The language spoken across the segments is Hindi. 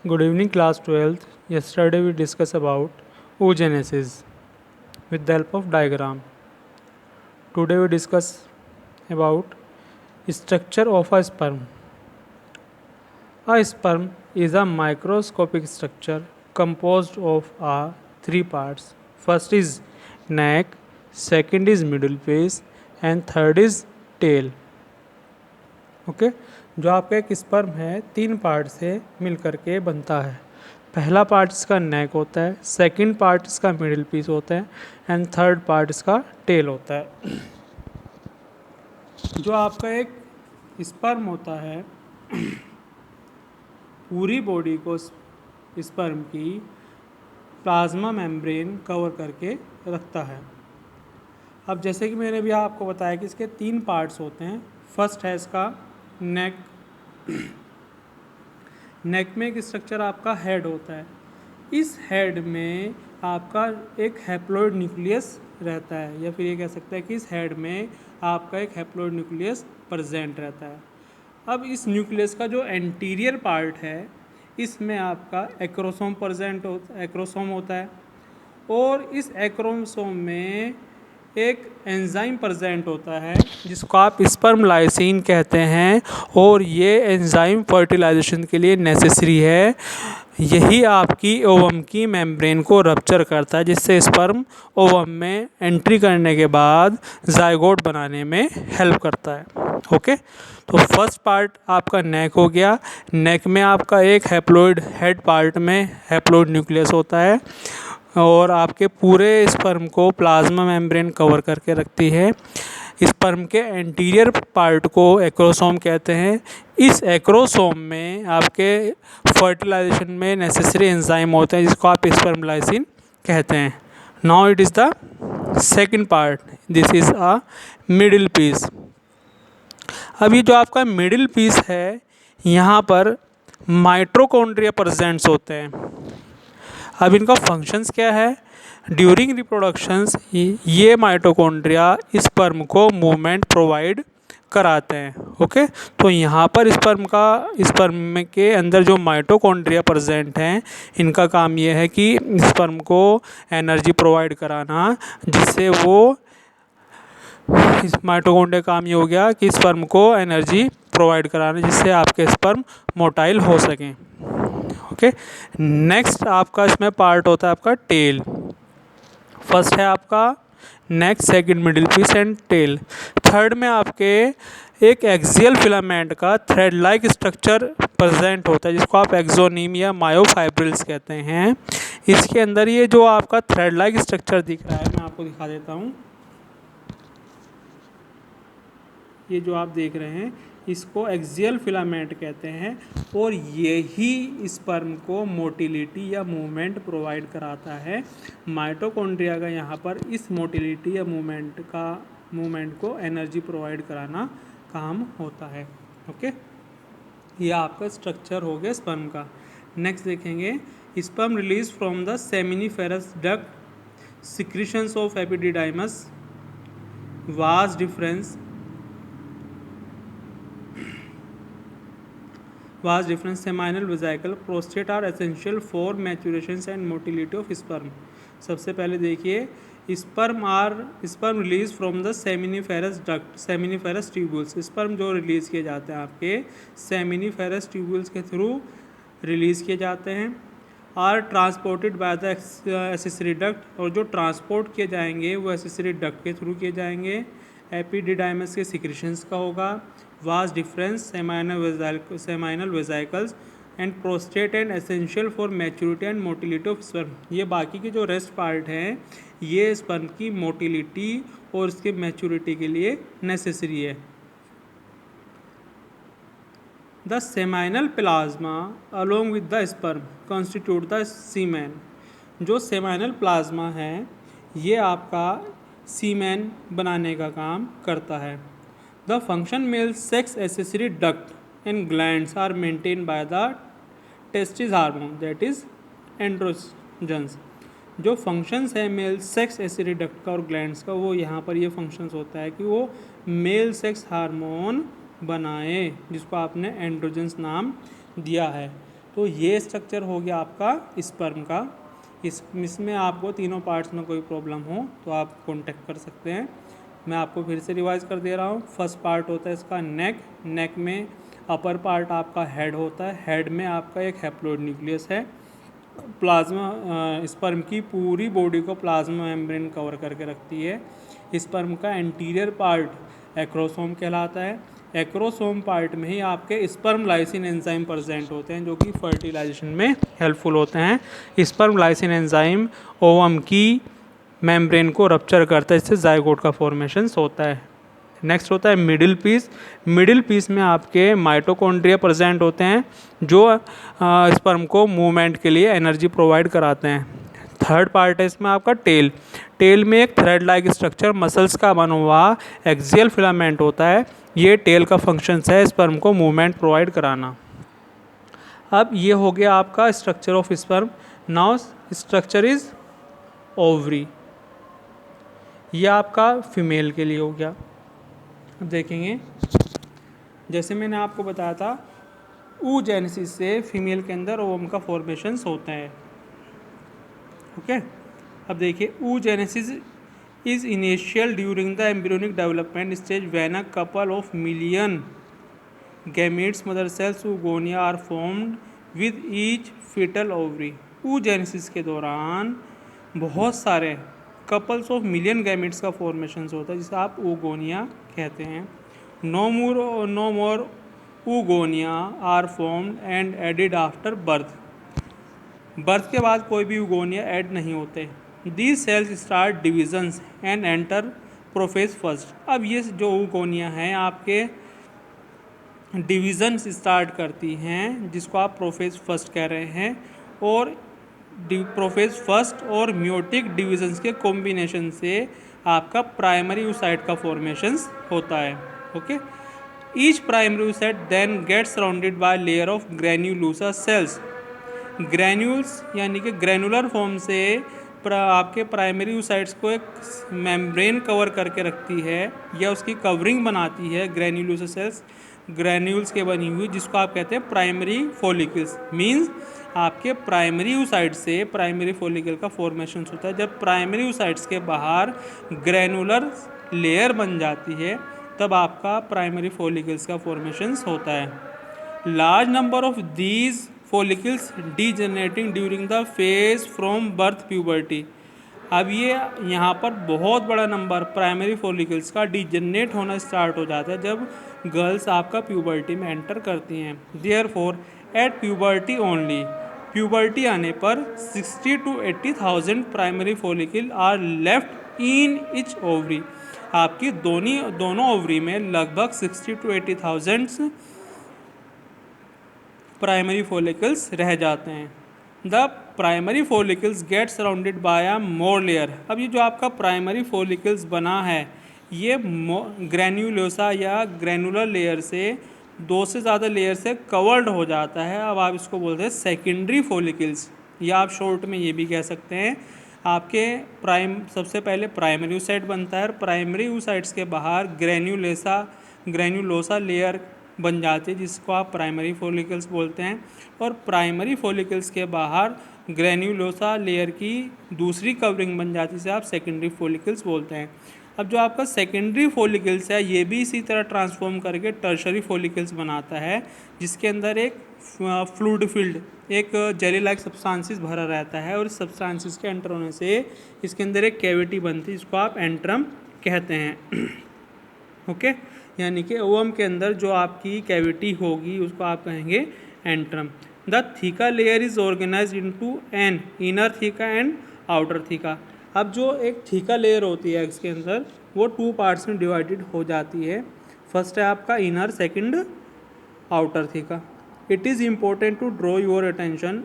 Good evening, class 12th. Yesterday we discussed about oogenesis with the help of diagram. Today we discuss about structure of a sperm. A sperm is a microscopic structure composed of three parts. First is neck, second is middle phase and third is tail. Okay जो आपका एक स्पर्म है तीन पार्ट से मिल करके बनता है। पहला पार्ट इसका नेक होता है, सेकंड पार्ट इसका मिडिल पीस होता है एंड थर्ड पार्ट इसका टेल होता है। जो आपका एक स्पर्म होता है पूरी बॉडी को स्पर्म की प्लाज्मा मेम्ब्रेन कवर करके रखता है। अब जैसे कि मैंने भी आपको बताया कि इसके तीन पार्ट्स होते हैं। फर्स्ट है इसका नेक। नेक में एक स्ट्रक्चर आपका हेड होता है। इस हेड में आपका एक हैप्लॉइड न्यूक्लियस रहता है, या फिर ये कह सकते हैं कि इस हेड में आपका एक हैप्लॉइड न्यूक्लियस प्रेजेंट रहता है। अब इस न्यूक्लियस का जो एंटीरियर पार्ट है इसमें आपका एक्रोसोम होता है और इस एक्रोसोम में एक एंजाइम प्रेजेंट होता है जिसको आप स्पर्म लाइसिन कहते हैं और ये एंजाइम फर्टिलाइजेशन के लिए नेसेसरी है। यही आपकी ओवम की मेम्ब्रेन को रप्चर करता है जिससे स्पर्म ओवम में एंट्री करने के बाद जाइगोट बनाने में हेल्प करता है। ओके, तो फर्स्ट पार्ट आपका नेक हो गया। नेक में आपका एक हैप्लॉइड हेड पार्ट में हैप्लॉइड न्यूक्लियस होता है और आपके पूरे स्पर्म को प्लाज्मा मेम्ब्रेन कवर करके रखती है। स्पर्म के एंटीरियर पार्ट को एक्रोसोम कहते हैं। इस एक्रोसोम में आपके फर्टिलाइजेशन में नेसेसरी एंजाइम होते हैं जिसको आप स्पर्म लाइसिन कहते हैं। Now it is the second part, this is a middle piece. अब ये जो आपका मिडिल पीस है यहाँ पर माइटोकॉन्ड्रिया प्रेजेंट्स होते हैं। अब इनका फंक्शंस क्या है? ड्यूरिंग रिप्रोडक्शंस ये माइटोकॉन्ड्रिया स्पर्म को मूवमेंट प्रोवाइड कराते हैं। ओके, तो यहाँ पर स्पर्म के अंदर जो माइटोकॉन्ड्रिया प्रेजेंट हैं इनका काम ये है कि स्पर्म को एनर्जी प्रोवाइड कराना, जिससे वो इस माइटोकॉन्ड्रिया काम ये हो गया कि स्पर्म को एनर्जी प्रोवाइड कराना जिससे आपके स्पर्म मोटाइल हो सकें। ओके, नेक्स्ट आपका इसमें पार्ट होता है आपका टेल। फर्स्ट है आपका neck, second middle piece and tail. Third में आपके एक एक्सियल फिलामेंट का थ्रेड लाइक स्ट्रक्चर प्रेजेंट होता है जिसको आप एक्सोनीम या मायोफाइब्रिल्स कहते हैं। इसके अंदर ये जो आपका थ्रेड लाइक स्ट्रक्चर दिख रहा है मैं आपको दिखा देता हूँ। ये जो आप देख रहे हैं इसको एक्सियल फिलामेंट कहते हैं और यही स्पर्म को मोटिलिटी या मूवमेंट प्रोवाइड कराता है। माइटोकॉन्ड्रिया का यहाँ पर इस मोटिलिटी या मूवमेंट को एनर्जी प्रोवाइड कराना काम होता है। ओके, ये आपका स्ट्रक्चर हो गया स्पर्म का। नेक्स्ट देखेंगे sperm release from the seminiferous duct, secretions of epididymis, vas deferens seminal vesicle, prostate are essential for maturation and motility of sperm। सबसे पहले देखिए sperm release from the seminiferous duct, seminiferous tubules. Sperm जो रिलीज़ किए जाते हैं आपके सेमिनिफेरस ट्यूब्यूल्स के थ्रू रिलीज़ किए जाते हैं। Are transported by the accessory duct, और जो ट्रांसपोर्ट किए जाएंगे वो एक्सेसरी डक्ट के थ्रू किए जाएंगे। एपिडिडाइमस के सिक्रीशंस का होगा। Vas deferens seminal vesicles and prostate and essential for maturity and motility of sperm. ये बाकी के जो रेस्ट पार्ट हैं ये स्पर्म की मोटिलिटी और इसके मैच्योरिटी के लिए नेसेसरी है। The seminal plasma along with the sperm constitute the semen. जो सेमाइनल प्लाज्मा है ये आपका सीमेन बनाने का काम करता है। The function male sex accessory duct and glands are maintain by the testis hormone that is androgens. जो फंक्शंस है मेल सेक्स एसेसरी डक्ट का और ग्लैंड्स का, वो यहाँ पर ये फंक्शंस होता है कि वो मेल सेक्स हार्मोन बनाए जिसको आपने एंड्रोजन्स नाम दिया है। तो ये स्ट्रक्चर हो गया आपका स्पर्म का। इसमें आपको तीनों पार्ट्स में कोई प्रॉब्लम हो तो आप कांटेक्ट कर सकते हैं। मैं आपको फिर से रिवाइज कर दे रहा हूँ। फर्स्ट पार्ट होता है इसका नेक, नेक में अपर पार्ट आपका हेड होता है, हेड में आपका एक हैप्लॉइड न्यूक्लियस है। प्लाज्मा स्पर्म की पूरी बॉडी को प्लाज्मा मेम्ब्रेन कवर करके रखती है। स्पर्म का एंटीरियर पार्ट एक्रोसोम कहलाता है। एक्रोसोम पार्ट में ही आपके स्पर्म लाइसिन एंजाइम प्रेजेंट होते हैं जो कि फर्टिलाइजेशन में हेल्पफुल होते हैं। स्पर्म लाइसिन एंजाइम ओवम की मेम्ब्रेन को रप्चर करता है, इससे जायगोट का फॉर्मेशन होता है। नेक्स्ट होता है मिडिल पीस। मिडिल पीस में आपके माइटोकॉन्ड्रिया प्रेजेंट होते हैं जो स्पर्म को मूवमेंट के लिए एनर्जी प्रोवाइड कराते हैं। थर्ड पार्ट है इसमें आपका टेल। टेल में एक थ्रेड लाइक स्ट्रक्चर मसल्स का बना हुआ एक्सियल फिलामेंट होता है। ये टेल का फंक्शन है स्पर्म को मूवमेंट प्रोवाइड कराना। अब ये हो गया आपका structure of sperm. Now structure is ovary. ये आपका फीमेल के लिए हो गया। अब देखेंगे, जैसे मैंने आपको बताया था oogenesis से फीमेल के अंदर ओवम का फॉर्मेशन होता है। ओके, अब देखिए oogenesis is initial during the embryonic development stage when a couple of million gametes mother cells oogonia are formed with each fetal ovary. oogenesis के दौरान बहुत सारे कपल्स ऑफ मिलियन गैमेट्स का फॉर्मेशन होता है जिसे आप oogonia कहते हैं। No more oogonia are formed and added after birth. Birth के बाद कोई भी oogonia ऐड नहीं होते। These cells start divisions and enter prophase first. अब ये जो oogonia हैं आपके डिवीजन स्टार्ट करती हैं जिसको आप प्रोफेज फर्स्ट कह रहे हैं, और प्रोफेज फर्स्ट और म्योटिक डिविजन्स के कॉम्बिनेशन से आपका प्राइमरी oocyte का फॉर्मेशन होता है। Okay, each primary oocyte then get surrounded by layer of granulosa cells. Granules यानी कि ग्रेनुलर फॉर्म से आपके प्राइमरी oocytes को एक मेम्ब्रेन कवर करके रखती है या उसकी कवरिंग बनाती है ग्रेन्यूलोसा सेल्स, ग्रेन्यूल्स के बनी हुई, जिसको आप कहते हैं प्राइमरी फॉलिकल्स। मींस आपके प्राइमरी oocyte से प्राइमरी फॉलिकल का फॉर्मेशन होता है। जब प्राइमरी oocytes के बाहर ग्रेनुलर लेयर बन जाती है तब आपका प्राइमरी फॉलिकल्स का फॉर्मेशन होता है। Large number of these follicles degenerating during the phase from birth puberty. अब ये यहाँ पर बहुत बड़ा नंबर प्राइमरी फॉलिकल्स का डीजनरेट होना स्टार्ट हो जाता है जब गर्ल्स आपका प्यूबर्टी में एंटर करती हैं। Therefore at puberty only, puberty आने पर 60 to 80,000 primary follicle are left in each ovary. आपकी दोनों ओवरी में लगभग 60 to 80,000 प्राइमरी फॉलिकल्स रह जाते हैं। The primary follicles gate surrounded bye a more layer. अब ये जो आपका प्राइमरी फॉलिकल्स बना है ये ग्रेन्यूलोसा या ग्रेनुलर लेयर से 2 से ज़्यादा लेयर से कवर्ड हो जाता है। अब आप इसको बोलते हैं सेकेंडरी फॉलिकल्स, या आप शॉर्ट में ये भी कह सकते हैं। आपके सबसे पहले प्राइमरी oocyte बनता है और प्राइमरी oocytes के बाहर ग्रेन्यूलोसा लेयर बन जाती है जिसको आप प्राइमरी फॉलिकल्स बोलते हैं, और प्राइमरी फॉलिकल्स के बाहर ग्रेन्यूलोसा लेयर की दूसरी कवरिंग बन जाती है जिसे आप सेकेंडरी फॉलिकल्स बोलते हैं। अब जो आपका सेकेंडरी फॉलिकल्स है ये भी इसी तरह ट्रांसफॉर्म करके टर्शरी फॉलिकल्स बनाता है जिसके अंदर एक फ्लूइड फील्ड, एक जेली लाइक सब्सटेंसेस भरा रहता है, और इस सब्सटेंसेस के एंटर होने से इसके अंदर एक कैविटी बनती है जिसको आप एंट्रम कहते हैं। ओके, यानी कि ओवम के अंदर जो आपकी कैविटी होगी उसको आप कहेंगे antrum. The theca layer is organised into an inner theca and outer theca. अब जो एक थीका लेयर होती है एग्स के अंदर वो 2 पार्ट्स में डिवाइडेड हो जाती है। फर्स्ट है आपका inner, second outer theca. It is important to draw your attention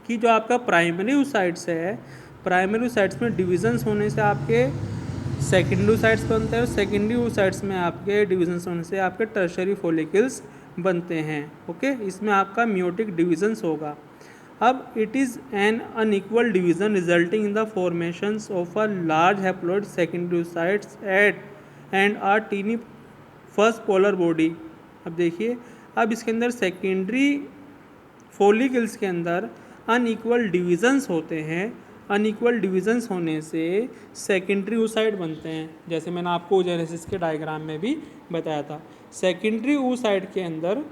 कि जो आपका प्राइमरी oocytes है, प्राइमरी oocytes में डिविजन्स होने से आपके सेकेंडरी oocytes बनते हैं, और सेकेंडरी oocytes में आपके डिविजन्स होने से आपके टर्शरी फॉलिकल्स बनते हैं। ओके, इसमें आपका म्योटिक डिविजन्स होगा। अब it is an unequal division resulting in the formations of a large haploid secondary oocytes at end a tiny first polar body. अब देखिए, अब इसके अंदर सेकेंडरी फॉलिकल्स के अंदर अनइक्वल डिविजन्स होते हैं। अनइक्वल डिविजन्स होने से सेकेंडरी oocyte बनते हैं, जैसे मैंने आपको oogenesis के डायग्राम में भी बताया था। सेकेंडरी oocyte के अंदर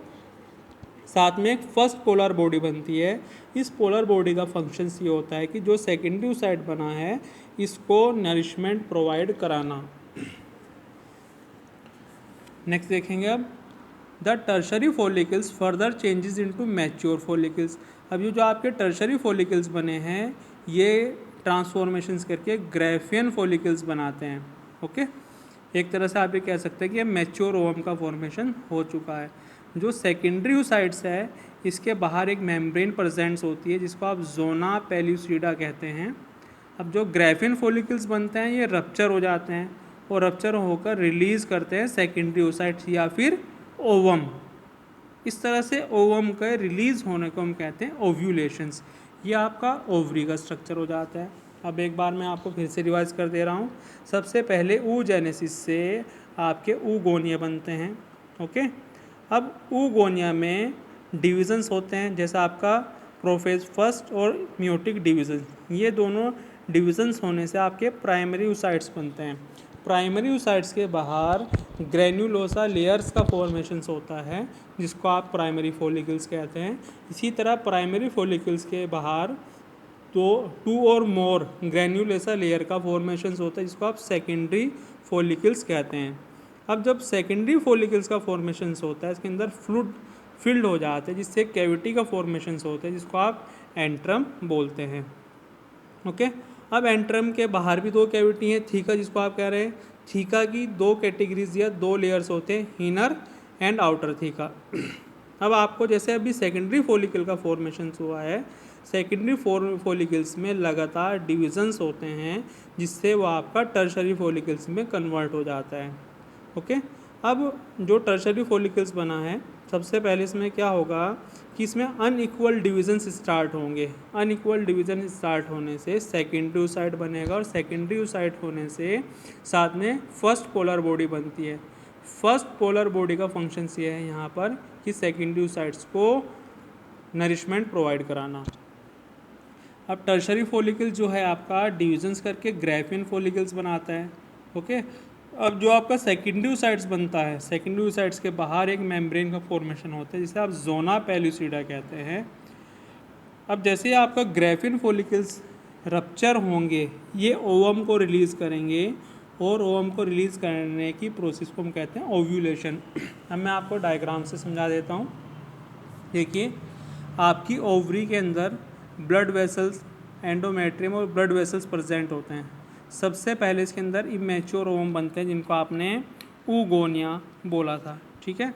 साथ में एक फर्स्ट पोलर बॉडी बनती है। इस पोलर बॉडी का फंक्शन ये होता है कि जो सेकेंडरी oocyte बना है इसको नरिशमेंट प्रोवाइड कराना। नेक्स्ट देखेंगे अब the tertiary follicles further changes into mature follicles. अब ये जो आपके टर्शरी फॉलिकल्स बने हैं ये ट्रांसफॉर्मेशंस करके ग्राफियन फॉलिकल्स बनाते हैं। ओके, एक तरह से आप ये कह सकते हैं कि मैच्योर ओवम का फॉर्मेशन हो चुका है। जो सेकेंडरी oocytes है इसके बाहर एक मेम्ब्रेन प्रेजेंट्स होती है जिसको आप जोना पेल्यूसिडा कहते हैं। अब जो ग्राफियन फॉलिकल्स बनते हैं ये रप्चर हो जाते हैं और रप्चर होकर रिलीज़ करते हैं सेकेंडरी oocytes या फिर ओवम। इस तरह से ओवम के रिलीज़ होने को हम कहते हैं ओव्यूलेशंस। ये आपका ओवरी का स्ट्रक्चर हो जाता है। अब एक बार मैं आपको फिर से रिवाइज कर दे रहा हूँ। सबसे पहले oogenesis से आपके oogonia बनते हैं। ओके, अब oogonia में डिविजन्स होते हैं, जैसा आपका प्रोफेज फर्स्ट और म्यूटिक डिवीजन। ये दोनों डिविजन्स होने से आपके प्राइमरी oocytes बनते हैं। प्राइमरी oocytes के बाहर ग्रेन्युलोसा लेयर्स का फॉर्मेशन होता है जिसको आप प्राइमरी फॉलिकल्स कहते हैं। इसी तरह प्राइमरी फॉलिकल्स के बाहर टू और मोर ग्रेन्युलोसा लेयर का फॉर्मेशन होता है जिसको आप सेकेंडरी फॉलिकल्स कहते हैं। अब जब सेकेंडरी फॉलिकल्स का फॉर्मेशन होता है इसके अंदर फ्लूइड फिल्ड हो जाते हैं जिससे कैविटी का फॉर्मेशन होता है जिसको आप एंट्रम बोलते हैं। ओके, अब एंट्रम के बाहर भी दो कैविटी हैं, थीका जिसको आप कह रहे हैं। थीका की दो कैटेगरीज या दो लेयर्स होते हैं, इनर एंड आउटर थीका। अब आपको जैसे अभी सेकेंडरी फॉलिकल का फॉर्मेशन हुआ है, सेकेंडरी फॉलिकल्स में लगातार डिविजन्स होते हैं जिससे वो आपका टर्शरी फॉलिकल्स में कन्वर्ट हो जाता है। ओके, अब जो टर्शरी फॉलिकल्स बना है सबसे पहले इसमें क्या होगा कि इसमें अनइक्वल डिविजन्स स्टार्ट होंगे। अनइक्वल डिवीजन स्टार्ट होने से सेकेंडरी oocyte बनेगा और सेकेंडरी oocyte होने से साथ में फर्स्ट पोलर बॉडी बनती है। फर्स्ट पोलर बॉडी का फंक्शन ये है यहाँ पर कि सेकेंडरी oocytes को नरिशमेंट प्रोवाइड कराना। अब टर्शरी फॉलिकल जो है आपका डिविजन्स करके ग्राफियन फॉलिकल्स बनाता है। ओके, अब जो आपका सेकेंडरी oocytes बनता है, सेकेंडरी oocytes के बाहर एक मेम्ब्रेन का फॉर्मेशन होता है जिसे आप जोना पेल्यूसिडा कहते हैं। अब जैसे आपका ग्राफियन फॉलिकल्स रप्चर होंगे ये ओवम को रिलीज़ करेंगे और ओवम को रिलीज़ करने की प्रोसेस को हम कहते हैं ओव्यूलेशन। अब मैं आपको डायग्राम से समझा देता हूँ। देखिए, आपकी ओवरी के अंदर ब्लड वेसल्स, एंडोमेट्रियम और ब्लड वेसल्स प्रेजेंट होते हैं। सबसे पहले इसके अंदर इमेच्योर ओवम बनते हैं जिनको आपने oogonia बोला था। ठीक है,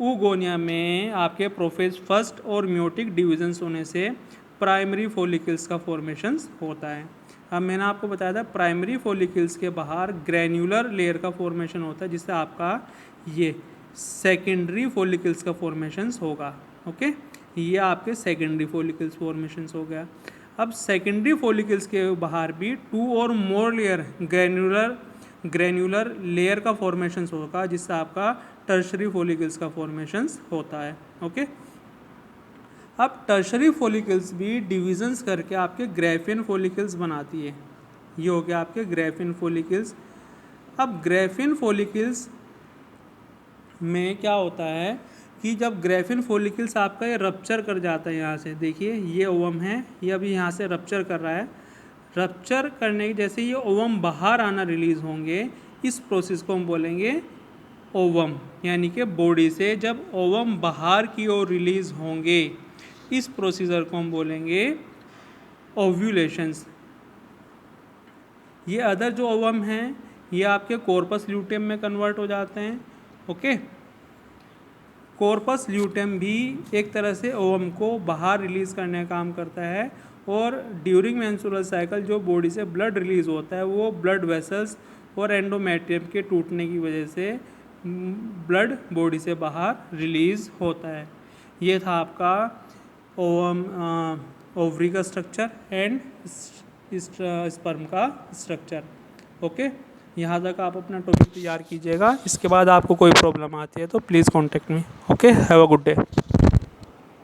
oogonia में आपके प्रोफेज फर्स्ट और म्यूटिक डिविजन्स होने से प्राइमरी फॉलिकल्स का फॉर्मेशंस होता है। अब मैंने आपको बताया था प्राइमरी फॉलिकल्स के बाहर ग्रैन्युलर लेयर का फॉर्मेशन होता है जिससे आपका ये सेकेंडरी फॉलिकल्स का फॉर्मेशंस होगा। ओके, ये आपके सेकेंडरी फॉलिकल्स फॉर्मेशंस हो गया। अब सेकेंडरी फॉलिकल्स के बाहर भी टू और मोर लेयर ग्रैन्युलर लेयर का फॉर्मेशन होगा जिससे आपका टर्शरी फॉलिकल्स का फॉर्मेशंस होता है। ओके, अब टर्शरी फॉलिकल्स भी डिविजन्स करके आपके ग्राफियन फॉलिकल्स बनाती है। ये हो गया आपके ग्राफियन फॉलिकल्स। अब ग्राफियन फॉलिकल्स में क्या होता है कि जब ग्राफियन फॉलिकल्स आपका ये रप्चर कर जाता है, यहाँ से देखिए ये ओवम है, ये अभी यहाँ से रप्चर कर रहा है। रप्चर करने के जैसे ये ओवम बाहर आना रिलीज़ होंगे, इस प्रोसेस को हम बोलेंगे ओवम, यानी कि बॉडी से जब ओवम बाहर की ओर रिलीज़ होंगे इस प्रोसीजर को हम बोलेंगे ओव्यूलेशंस। ये अदर जो ओवम हैं ये आपके कॉर्पस ल्यूटेम में कन्वर्ट हो जाते हैं। ओके, कॉर्पस ल्यूटेम भी एक तरह से ओवम को बाहर रिलीज़ करने का काम करता है और ड्यूरिंग मेंस्ट्रुअल साइकिल जो बॉडी से ब्लड रिलीज़ होता है वो ब्लड वेसल्स और एंडोमेट्रियम के टूटने की वजह से ब्लड बॉडी से बाहर रिलीज़ होता है। ये था आपका ओवम ओवरी का स्ट्रक्चर एंड स्पर्म का स्ट्रक्चर। ओके, यहाँ तक आप अपना टॉपिक तैयार कीजिएगा। इसके बाद आपको कोई प्रॉब्लम आती है तो please contact me. Okay, have a good day.